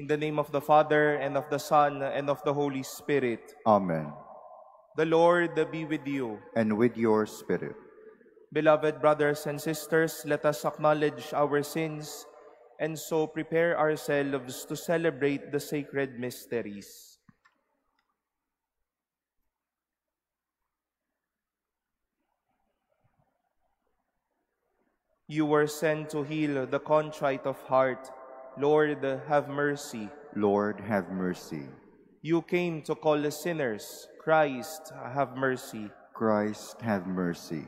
In the name of the Father, and of the Son, and of the Holy Spirit. Amen. The Lord be with you. And with your spirit. Beloved brothers and sisters, let us acknowledge our sins and so prepare ourselves to celebrate the sacred mysteries. You were sent to heal the contrite of heart. Lord, have mercy. Lord, have mercy. You came to call the sinners. Christ, have mercy. Christ, have mercy.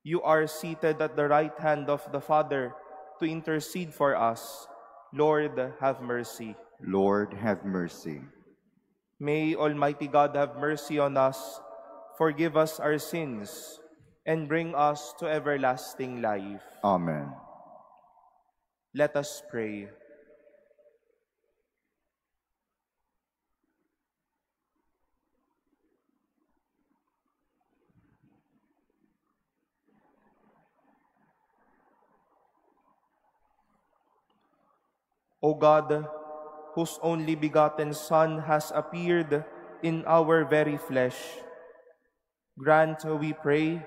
You are seated at the right hand of the Father to intercede for us. Lord, have mercy. Lord, have mercy. May Almighty God have mercy on us, forgive us our sins, and bring us to everlasting life. Amen. Let us pray. O God, whose only begotten Son has appeared in our very flesh, grant, we pray,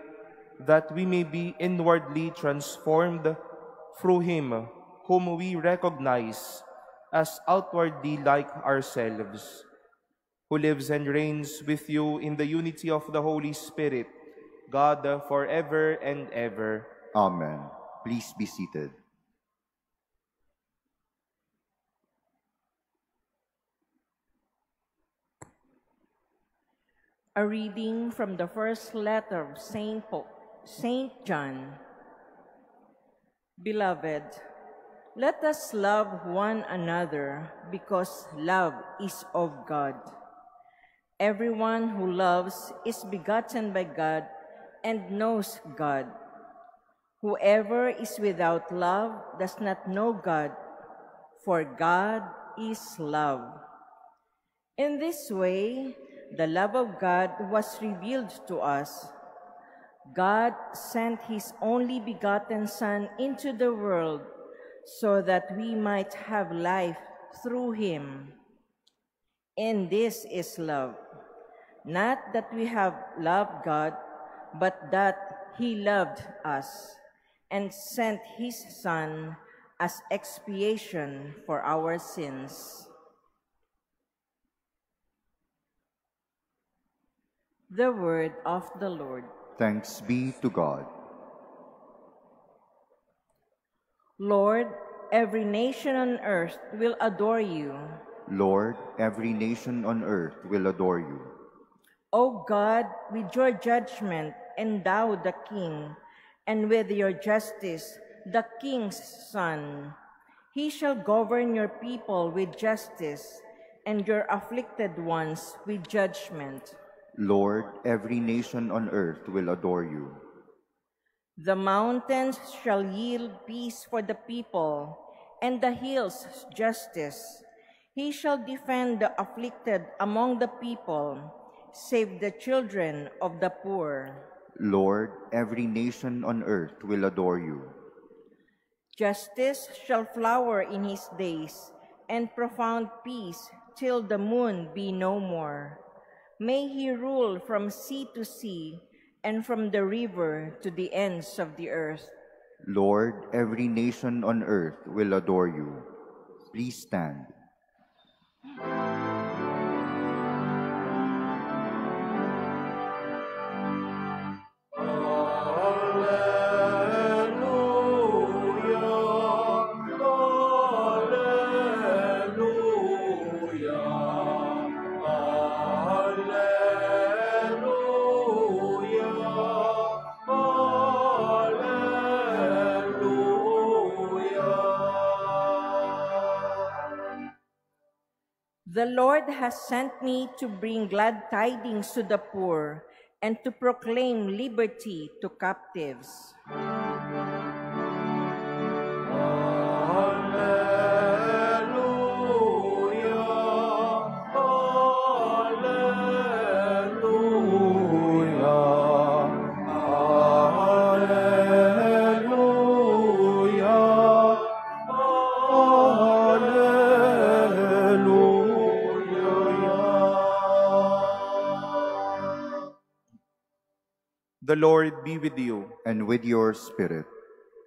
that we may be inwardly transformed through Him whom we recognize as outwardly like ourselves, who lives and reigns with you in the unity of the Holy Spirit, God, forever and ever. Amen. Please be seated. A reading from the first letter of Saint John. Beloved, let us love one another because love is of God. Everyone who loves is begotten by God and knows God. Whoever is without love does not know God, for God is love. In this way, the love of God was revealed to us. God sent His only begotten Son into the world so that we might have life through Him. And this is love, not that we have loved God, but that He loved us and sent His Son as expiation for our sins. The word of the Lord. Thanks be to God. Lord, every nation on earth will adore you. Lord, every nation on earth will adore you. O God, with your judgment endow the king, and with your justice the king's son. He shall govern your people with justice, and your afflicted ones with judgment. Lord, every nation on earth will adore you. The mountains shall yield peace for the people, and the hills justice. He shall defend the afflicted among the people, save the children of the poor. Lord, every nation on earth will adore you. Justice shall flower in his days, and profound peace till the moon be no more. May he rule from sea to sea, and from the river to the ends of the earth. Lord, every nation on earth will adore you. Please stand. The Lord has sent me to bring glad tidings to the poor and to proclaim liberty to captives. The Lord be with you. and with your spirit.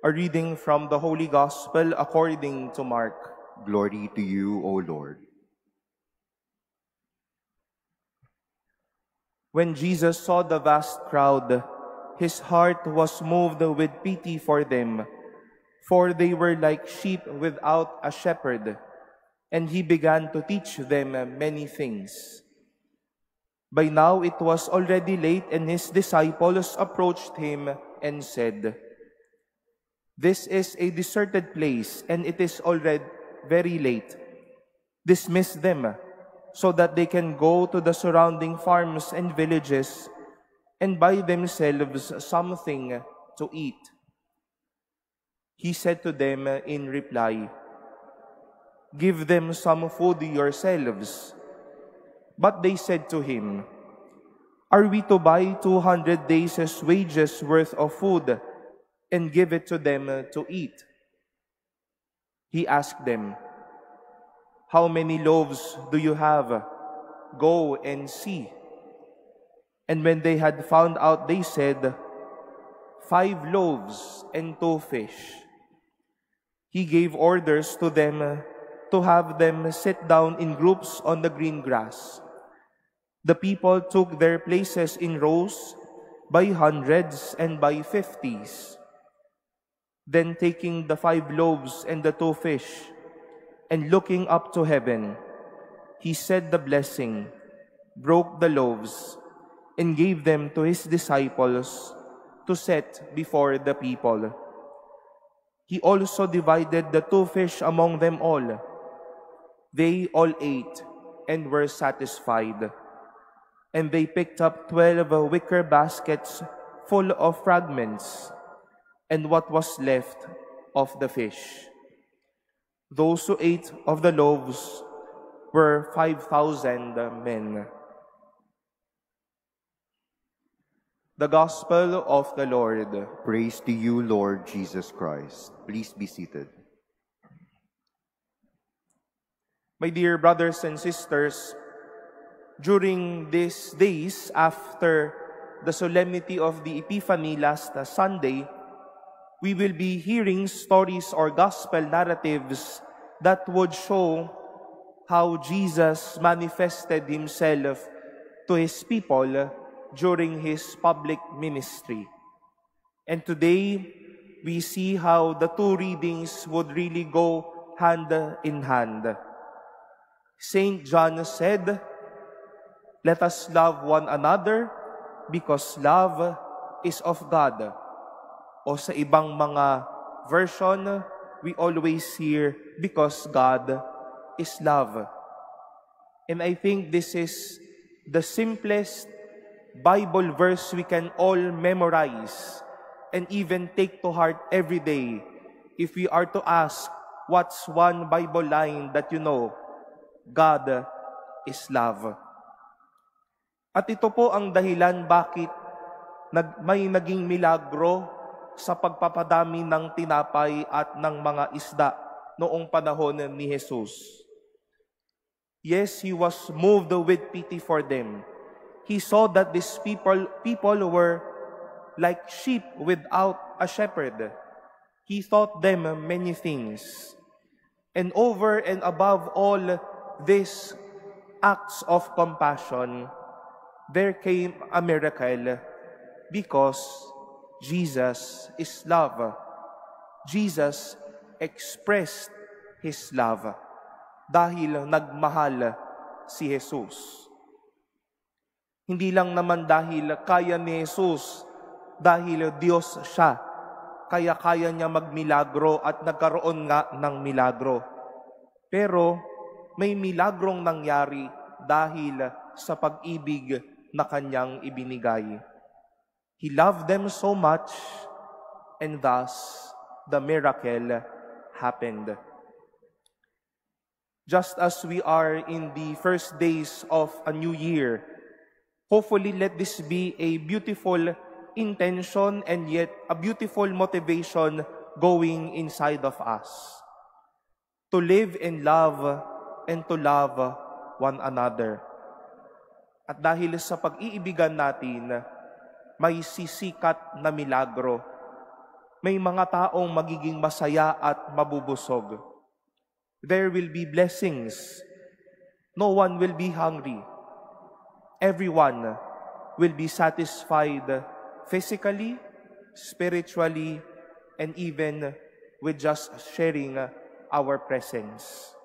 A reading from the Holy Gospel according to Mark. Glory to you, O Lord. When Jesus saw the vast crowd, his heart was moved with pity for them, for they were like sheep without a shepherd, and he began to teach them many things. By now it was already late, and his disciples approached him and said, "This is a deserted place, and it is already very late. Dismiss them, so that they can go to the surrounding farms and villages and buy themselves something to eat." He said to them in reply, "Give them some food yourselves." But they said to him, "Are we to buy 200 days' wages worth of food and give it to them to eat?" He asked them, "How many loaves do you have? Go and see." And when they had found out, they said, 5 loaves and 2 fish. He gave orders to them to have them sit down in groups on the green grass. The people took their places in rows by hundreds and by 50s. Then taking the 5 loaves and the 2 fish, and looking up to heaven, he said the blessing, broke the loaves, and gave them to his disciples to set before the people. He also divided the 2 fish among them all. They all ate and were satisfied. And they picked up 12 wicker baskets full of fragments, and what was left of the fish. Those who ate of the loaves were 5,000 men. The Gospel of the Lord. Praise to you, Lord Jesus Christ. Please be seated. My dear brothers and sisters, during these days after the solemnity of the Epiphany last Sunday, we will be hearing stories or gospel narratives that would show how Jesus manifested himself to his people during his public ministry. And today, we see how the 2 readings would really go hand in hand. Saint John said, "Let us love one another because love is of God." O sa ibang mga version, we always hear, "Because God is love." And I think this is the simplest Bible verse we can all memorize and even take to heart every day if we are to ask, what's one Bible line that you know? God is love. At ito po ang dahilan bakit may naging milagro sa pagpapadami ng tinapay at ng mga isda noong panahon ni Jesus. Yes, he was moved with pity for them. He saw that these people were like sheep without a shepherd. He taught them many things. And over and above all these acts of compassion, there came a miracle because Jesus is love. Jesus expressed His love dahil nagmahal si Jesus. Hindi lang naman dahil kaya ni Jesus, dahil Diyos siya, kaya niya magmilagro at nagkaroon nga ng milagro. Pero may milagrong nangyari dahil sa pag-ibig na kanyang ibinigay. He loved them so much, and thus the miracle happened. Just as we are in the first days of a new year, hopefully let this be a beautiful intention and yet a beautiful motivation going inside of us. To live in love and to love one another. At dahil sa pag-iibigan natin, may sisikat na milagro. May mga taong magiging masaya at mabubusog. There will be blessings. No one will be hungry. Everyone will be satisfied physically, spiritually, and even with just sharing our presence.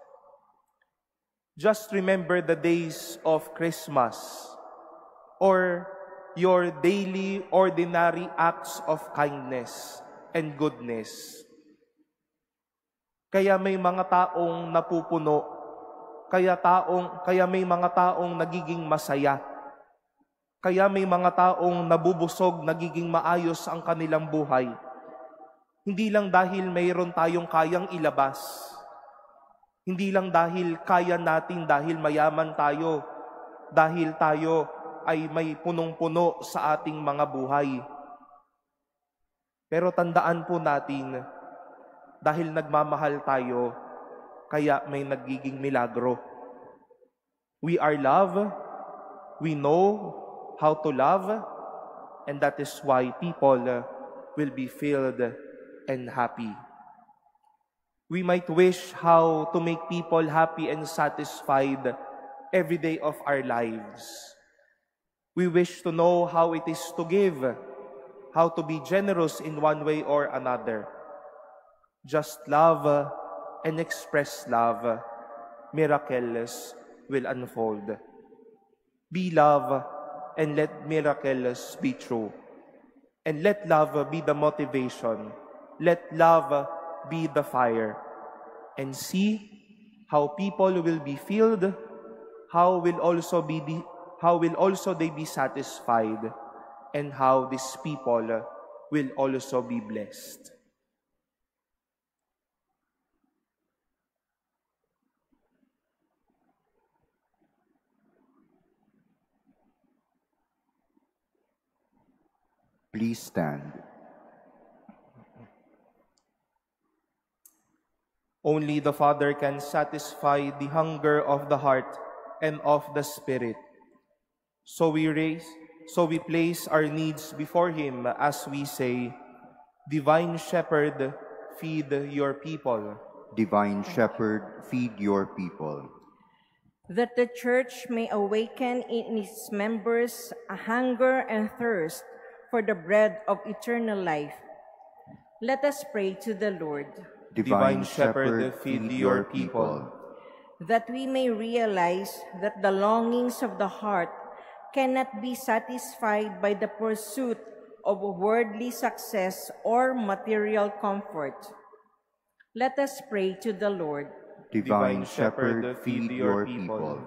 Just remember the days of Christmas or your daily ordinary acts of kindness and goodness. Kaya may mga taong napupuno, kaya may mga taong nagiging masaya, kaya may mga taong nabubusog, nagiging maayos ang kanilang buhay. Hindi lang dahil mayroon tayong kayang ilabas, hindi lang dahil kaya natin, dahil mayaman tayo, dahil tayo ay may punong-puno sa ating mga buhay. Pero tandaan po natin, dahil nagmamahal tayo, kaya may nagiging milagro. We are love, we know how to love, and that is why people will be filled and happy. We might wish how to make people happy and satisfied every day of our lives. We wish to know how it is to give, how to be generous in one way or another. Just love and express love. Miracles will unfold. Be love and let miracles be true. And let love be the motivation. Let love be the fire. And see how people will be filled, how will also they be satisfied, and how these people will also be blessed. Please stand. Only the Father can satisfy the hunger of the heart and of the spirit. So we place our needs before Him as we say, Divine Shepherd, feed your people. Divine Shepherd, feed your people. That the Church may awaken in its members a hunger and thirst for the bread of eternal life. Let us pray to the Lord. Divine Shepherd, feed your people. That we may realize that the longings of the heart cannot be satisfied by the pursuit of worldly success or material comfort. Let us pray to the Lord. Divine Shepherd, feed your people.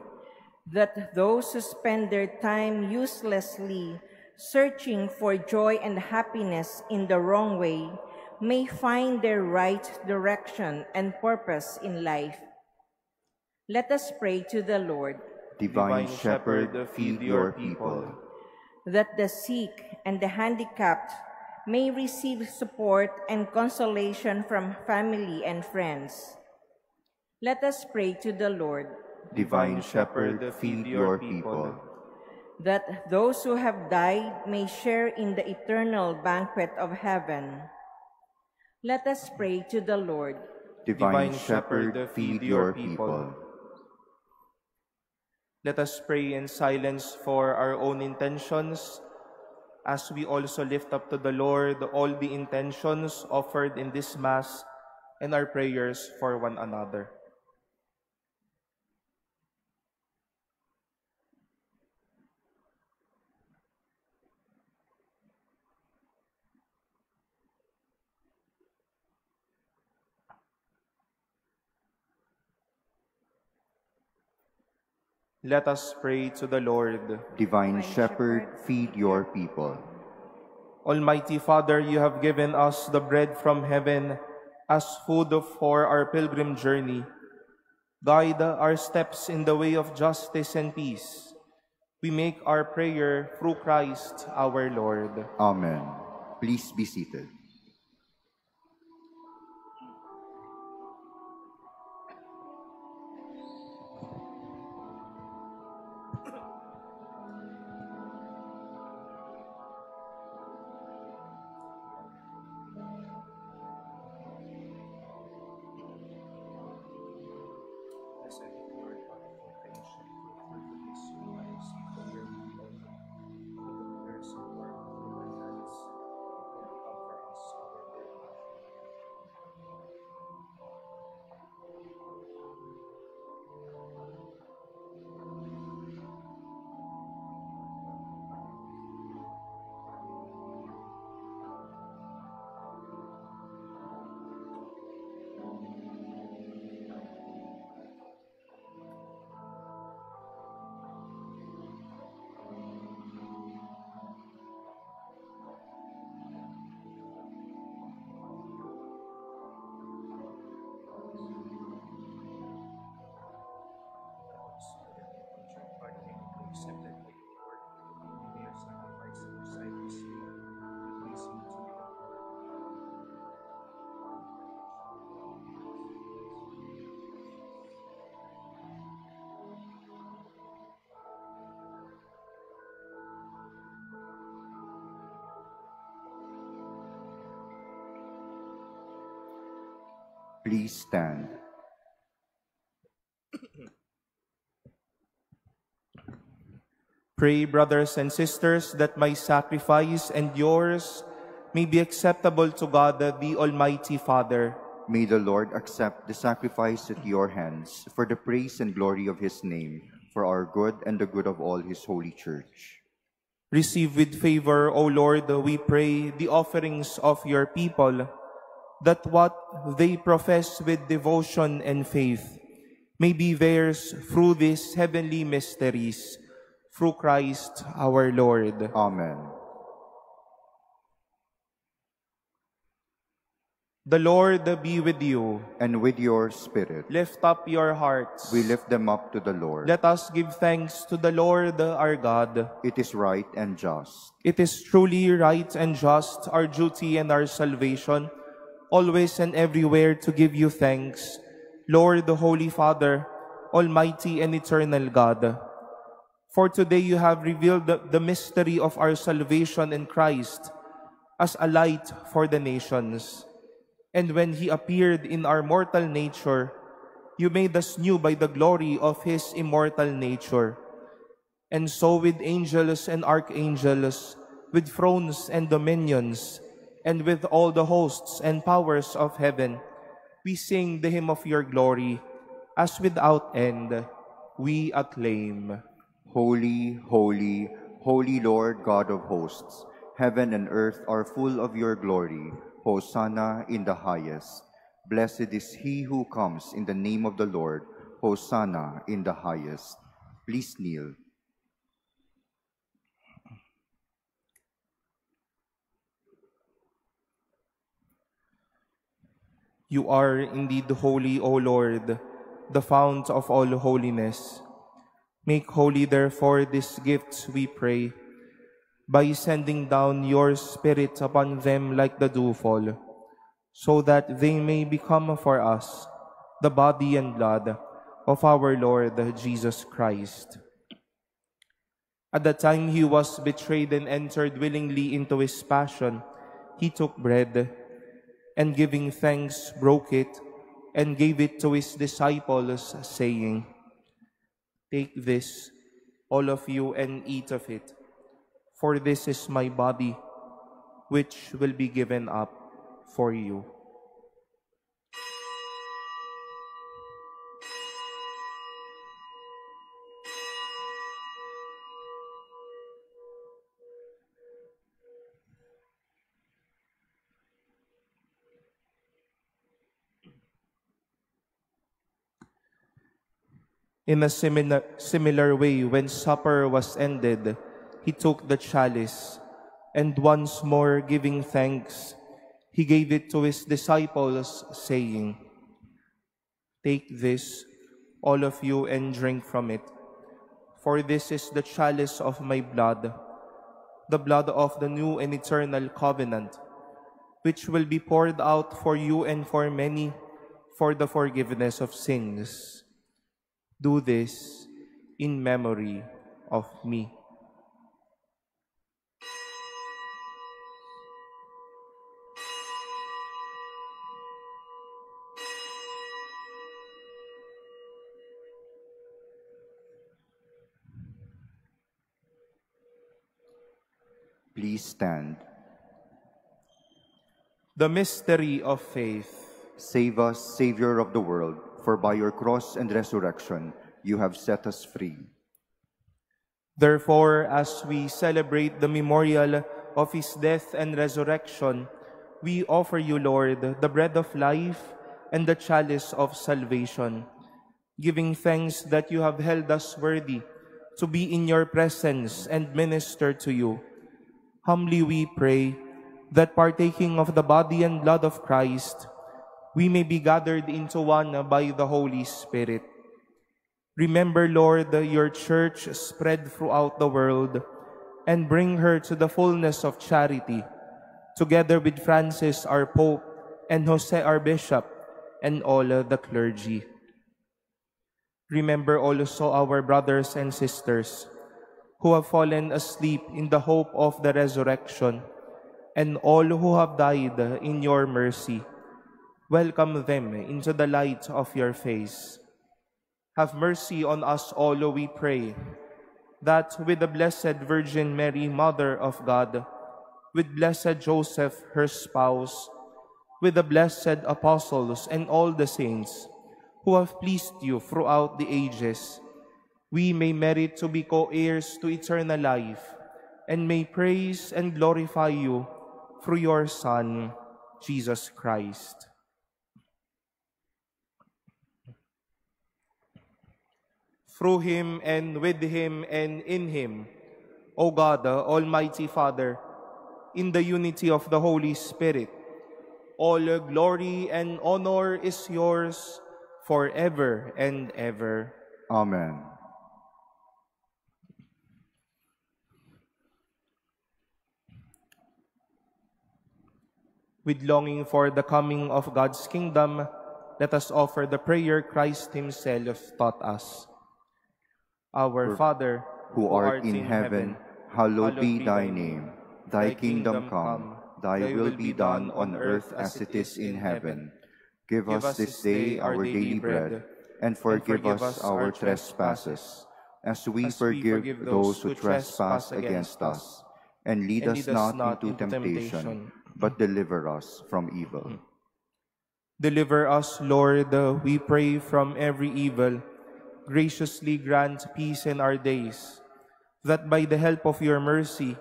That those who spend their time uselessly searching for joy and happiness in the wrong way may find their right direction and purpose in life. Let us pray to the Lord. Divine Shepherd, feed your people. That the sick and the handicapped may receive support and consolation from family and friends. Let us pray to the Lord. Divine Shepherd, feed your people. That those who have died may share in the eternal banquet of heaven. Let us pray to the Lord. Divine Shepherd, feed your people. Let us pray in silence for our own intentions, as we also lift up to the Lord all the intentions offered in this Mass and our prayers for one another. Let us pray to the Lord. Divine Shepherd, feed your people. Almighty Father, you have given us the bread from heaven as food for our pilgrim journey. Guide our steps in the way of justice and peace. We make our prayer through Christ our Lord. Amen. Please be seated. Please stand. Pray, brothers and sisters, that my sacrifice and yours may be acceptable to God, the Almighty Father. May the Lord accept the sacrifice at your hands for the praise and glory of his name, for our good and the good of all his holy church. Receive with favor, O Lord, we pray, the offerings of your people, that what they profess with devotion and faith may be theirs through these heavenly mysteries, through Christ our Lord. Amen. The Lord be with you. And with your spirit, Lift up your hearts. we lift them up to the Lord. Let us give thanks to the Lord our God. It is right and just. It is truly right and just, our duty and our salvation, always and everywhere to give you thanks, Lord, the Holy Father, Almighty and eternal God. For today you have revealed the mystery of our salvation in Christ as a light for the nations. And when he appeared in our mortal nature, you made us new by the glory of his immortal nature. And so with angels and archangels, with thrones and dominions, and with all the hosts and powers of heaven, we sing the hymn of your glory, as without end we acclaim. Holy, holy, holy Lord God of hosts, heaven and earth are full of your glory. Hosanna in the highest. Blessed is he who comes in the name of the Lord. Hosanna in the highest. Please kneel. You are indeed holy, O Lord, the fount of all holiness. Make holy, therefore, these gifts, we pray, by sending down your Spirit upon them like the dewfall, so that they may become for us the body and blood of our Lord Jesus Christ. At the time he was betrayed and entered willingly into his passion, he took bread, and giving thanks, broke it, and gave it to his disciples, saying, "Take this, all of you, and eat of it, for this is my body, which will be given up for you." In a similar way, when supper was ended, he took the chalice, and once more giving thanks, he gave it to his disciples, saying, "Take this, all of you, and drink from it, for this is the chalice of my blood, the blood of the new and eternal covenant, which will be poured out for you and for many for the forgiveness of sins. Do this in memory of me." Please stand. The mystery of faith. Save us, Savior of the world, for by your cross and resurrection you have set us free. Therefore, as we celebrate the memorial of his death and resurrection, we offer you, Lord, the bread of life and the chalice of salvation, giving thanks that you have held us worthy to be in your presence and minister to you. Humbly we pray that partaking of the body and blood of Christ, we may be gathered into one by the Holy Spirit. Remember, Lord, your church spread throughout the world, and bring her to the fullness of charity, together with Francis, our Pope, and Jose, our Bishop, and all the clergy. Remember also our brothers and sisters who have fallen asleep in the hope of the resurrection, and all who have died in your mercy. welcome them into the light of your face. Have mercy on us all, we pray, that with the Blessed Virgin Mary, Mother of God, with blessed Joseph, her spouse, with the blessed apostles and all the saints who have pleased you throughout the ages, we may merit to be co-heirs to eternal life, and may praise and glorify you through your Son, Jesus Christ. Through him, and with him, and in him, O God, the Almighty Father, in the unity of the Holy Spirit, all glory and honor is yours forever and ever. Amen. With longing for the coming of God's kingdom, let us offer the prayer Christ himself taught us. Our Father, Who art in heaven, hallowed be thy name. Thy kingdom come, thy will be done on earth as it is in heaven. Give us this day our daily bread, and forgive us our trespasses, as we forgive those who trespass against us. And lead us not into temptation, but deliver us from evil. Deliver us, Lord, we pray, from every evil. Graciously grant peace in our days, that by the help of your mercy,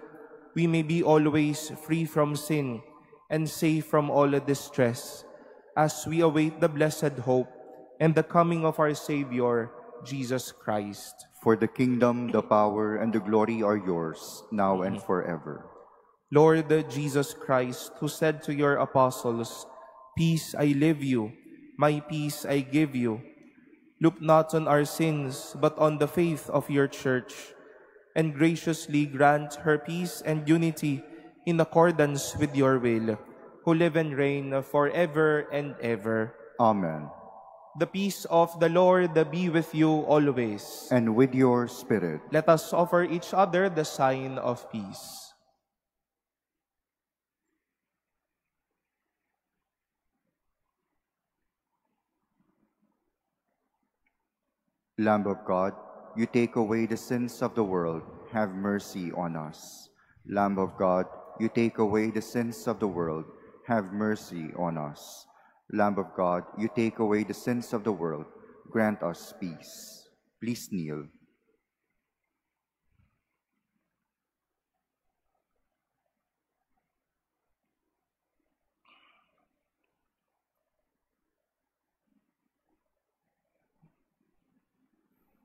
we may be always free from sin and safe from all distress, as we await the blessed hope and the coming of our Savior, Jesus Christ. For the kingdom, the power, and the glory are yours, now and forever. Lord Jesus Christ, who said to your apostles, "Peace I leave you, my peace I give you," look not on our sins, but on the faith of your church, and graciously grant her peace and unity in accordance with your will, who live and reign forever and ever. Amen. The peace of the Lord be with you always. And with your spirit. Let us offer each other the sign of peace. Lamb of God, you take away the sins of the world, have mercy on us. Lamb of God, you take away the sins of the world, have mercy on us. Lamb of God, you take away the sins of the world, grant us peace. Please kneel.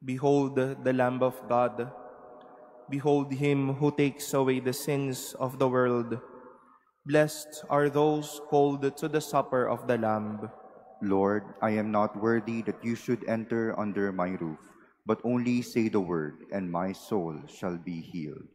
Behold the Lamb of God. Behold him who takes away the sins of the world. Blessed are those called to the supper of the Lamb. Lord, I am not worthy that you should enter under my roof, but only say the word, and my soul shall be healed.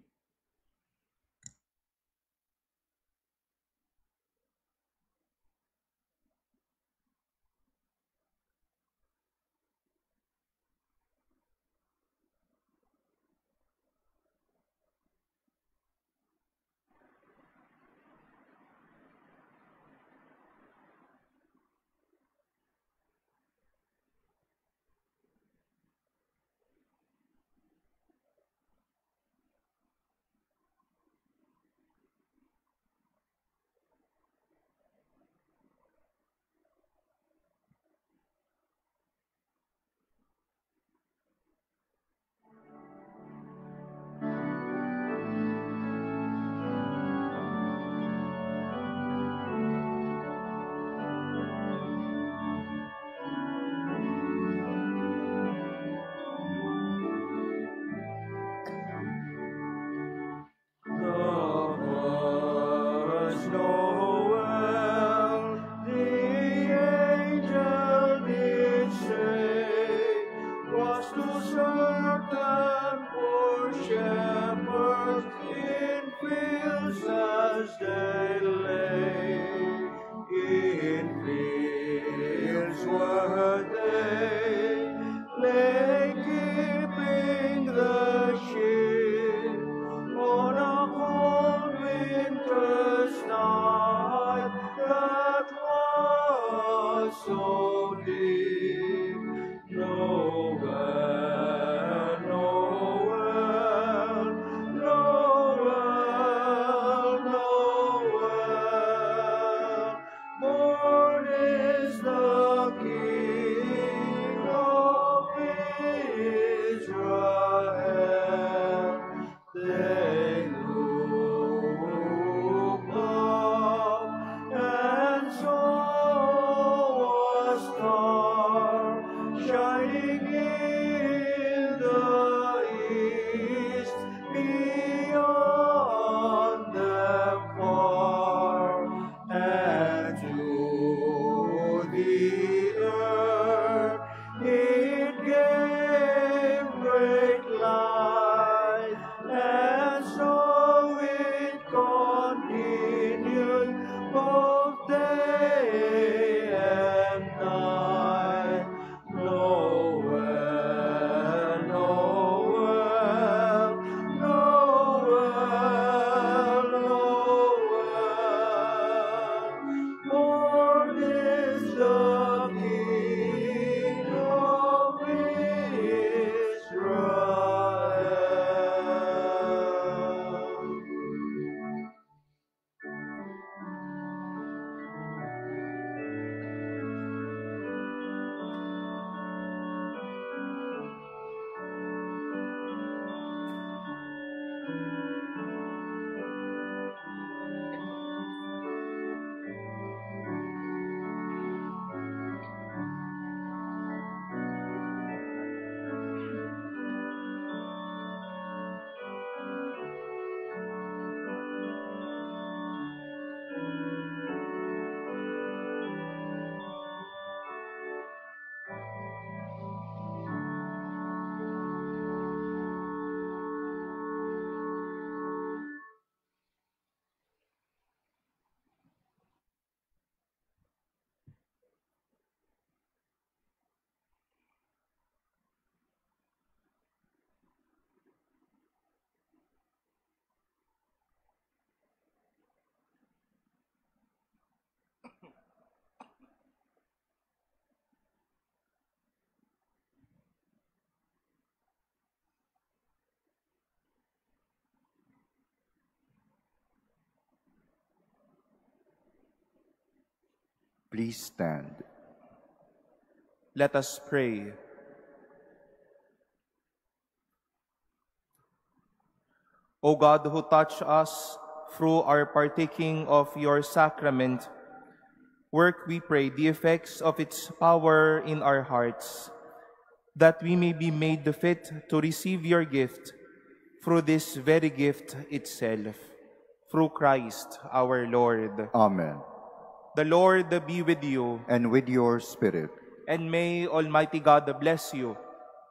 Please stand. Let us pray. O God, who touch us through our partaking of your sacrament, work, we pray, the effects of its power in our hearts, that we may be made fit to receive your gift through this very gift itself, through Christ our Lord. Amen. The Lord be with you. And with your spirit. And may Almighty God bless you,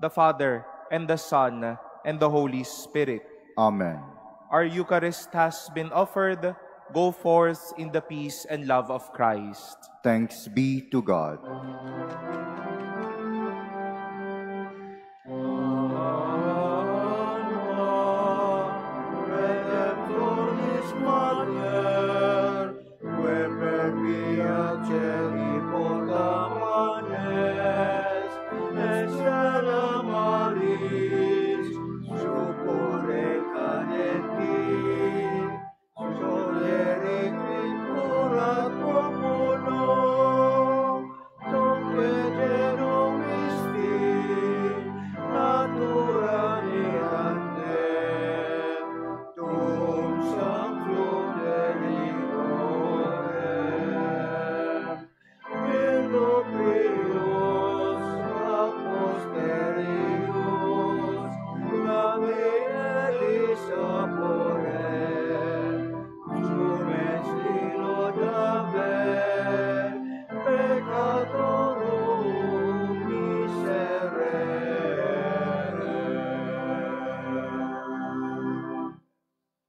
the Father, and the Son, and the Holy Spirit. Amen. Our Eucharist has been offered. Go forth in the peace and love of Christ. Thanks be to God.